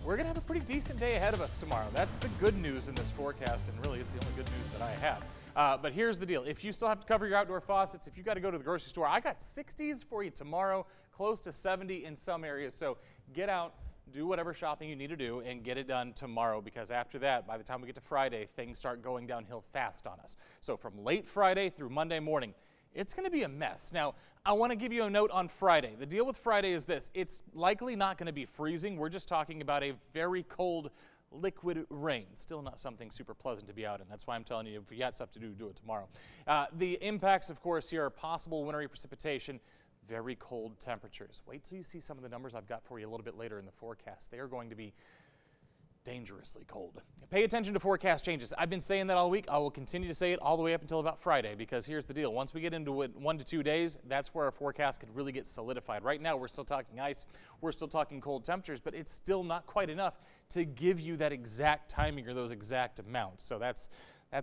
we're going to have a pretty decent day ahead of us tomorrow. That's the good news in this forecast, and really it's the only good news that I have. But here's the deal. If you still have to cover your outdoor faucets, if you got to go to the grocery store, I got 60s for you tomorrow, close to 70 in some areas. So get out, do whatever shopping you need to do, and get it done tomorrow, because after that, by the time we get to Friday, things start going downhill fast on us. So from late Friday through Monday morning, it's going to be a mess. Now, I want to give you a note on Friday. The deal with Friday is this. It's likely not going to be freezing. We're just talking about a very cold liquid rain. Still not something super pleasant to be out in. That's why I'm telling you, if you got stuff to do it tomorrow. The impacts, of course, here are possible wintry precipitation, very cold temperatures. Wait till you see some of the numbers I've got for you a little bit later in the forecast. They are going to be dangerously cold. Pay attention to forecast changes. I've been saying that all week. I will continue to say it all the way up until about Friday, because here's the deal. Once we get into it 1 to 2 days, that's where our forecast could really get solidified. Right now, we're still talking ice. We're still talking cold temperatures, but it's still not quite enough to give you that exact timing or those exact amounts. So that's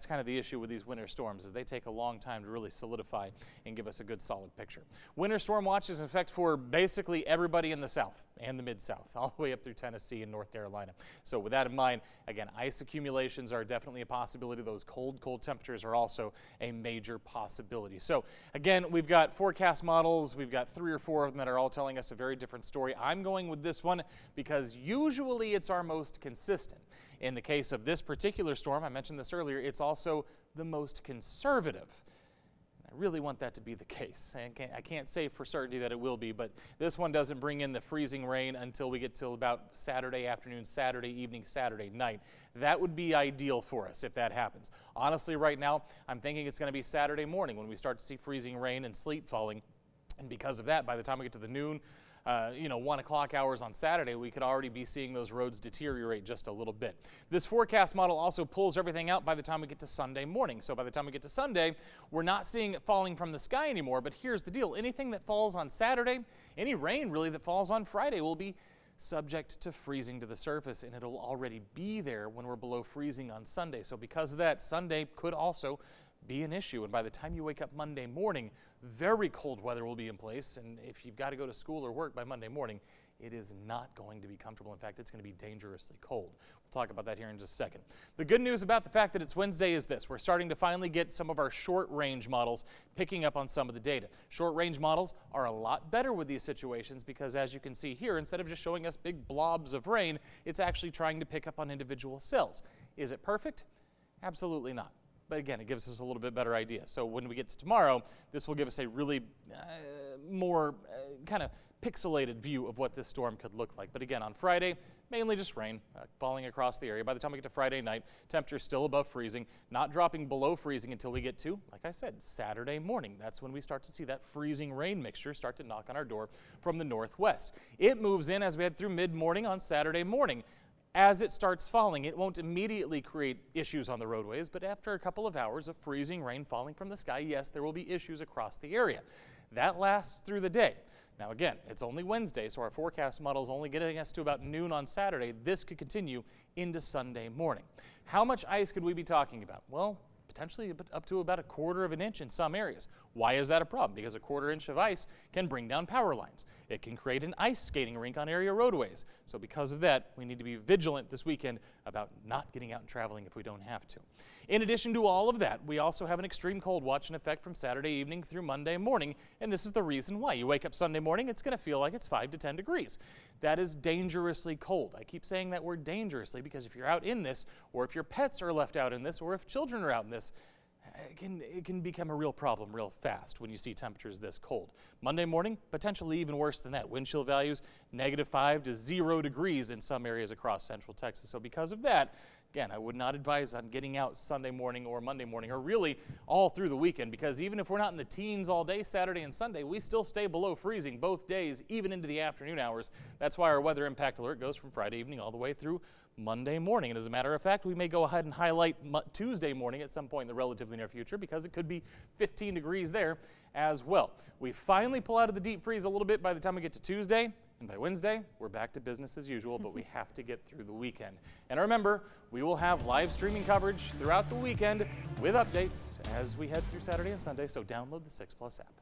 kind of the issue with these winter storms, is they take a long time to really solidify and give us a good solid picture. Winter storm watch is in effect for basically everybody in the south and the mid-south, all the way up through Tennessee and North Carolina. So with that in mind, again, ice accumulations are definitely a possibility. Those cold temperatures are also a major possibility. So again, we've got forecast models. We've got 3 or 4 of them that are all telling us a very different story. I'm going with this one because usually it's our most consistent. In the case of this particular storm, I mentioned this earlier, it's also the most conservative. I really want that to be the case. I can't say for certainty that it will be, but this one doesn't bring in the freezing rain until we get to about Saturday afternoon, Saturday evening, Saturday night. That would be ideal for us if that happens. Honestly, right now, I'm thinking it's going to be Saturday morning when we start to see freezing rain and sleet falling. And because of that, by the time we get to the noon, 1 o'clock hours on Saturday, we could already be seeing those roads deteriorate just a little bit. This forecast model also pulls everything out by the time we get to Sunday morning. So by the time we get to Sunday, we're not seeing it falling from the sky anymore. But here's the deal. Anything that falls on Saturday, any rain really that falls on Friday will be subject to freezing to the surface, and it'll already be there when we're below freezing on Sunday. So because of that, Sunday could also be an issue, and by the time you wake up Monday morning, very cold weather will be in place, and if you've got to go to school or work by Monday morning, it is not going to be comfortable. In fact, it's going to be dangerously cold. We'll talk about that here in just a second. The good news about the fact that it's Wednesday is this. We're starting to finally get some of our short-range models picking up on some of the data. Short-range models are a lot better with these situations because, as you can see here, instead of just showing us big blobs of rain, it's actually trying to pick up on individual cells. Is it perfect? Absolutely not. But again, it gives us a little bit better idea. So when we get to tomorrow, this will give us a really more kind of pixelated view of what this storm could look like. But again, on Friday, mainly just rain falling across the area. By the time we get to Friday night, temperature's still above freezing, not dropping below freezing until we get to, like I said, Saturday morning. That's when we start to see that freezing rain mixture start to knock on our door from the northwest. It moves in as we head through mid-morning on Saturday morning. As it starts falling, it won't immediately create issues on the roadways, but after a couple of hours of freezing rain falling from the sky, yes, there will be issues across the area. That lasts through the day. Now again, it's only Wednesday, so our forecast model is only getting us to about noon on Saturday. This could continue into Sunday morning. How much ice could we be talking about? Well, potentially up to about 1/4 of an inch in some areas. Why is that a problem? Because 1/4 inch of ice can bring down power lines. It can create an ice skating rink on area roadways. So because of that, we need to be vigilant this weekend about not getting out and traveling if we don't have to. In addition to all of that, we also have an extreme cold watch in effect from Saturday evening through Monday morning, and this is the reason why. You wake up Sunday morning, it's going to feel like it's 5 to 10 degrees. That is dangerously cold. I keep saying that word dangerously because if you're out in this, or if your pets are left out in this, or if children are out in this, it can become a real problem real fast when you see temperatures this cold. Monday morning, potentially even worse than that. Wind chill values, -5 to 0 degrees in some areas across central Texas. So because of that, again, I would not advise on getting out Sunday morning or Monday morning, or really all through the weekend, because even if we're not in the teens all day Saturday and Sunday, we still stay below freezing both days, even into the afternoon hours. That's why our weather impact alert goes from Friday evening all the way through Monday morning. And as a matter of fact, we may go ahead and highlight Tuesday morning at some point in the relatively near future, because it could be 15 degrees there as well. We finally pull out of the deep freeze a little bit by the time we get to Tuesday. And by Wednesday, we're back to business as usual, but we have to get through the weekend. And remember, we will have live streaming coverage throughout the weekend with updates as we head through Saturday and Sunday, so download the 6 Plus app.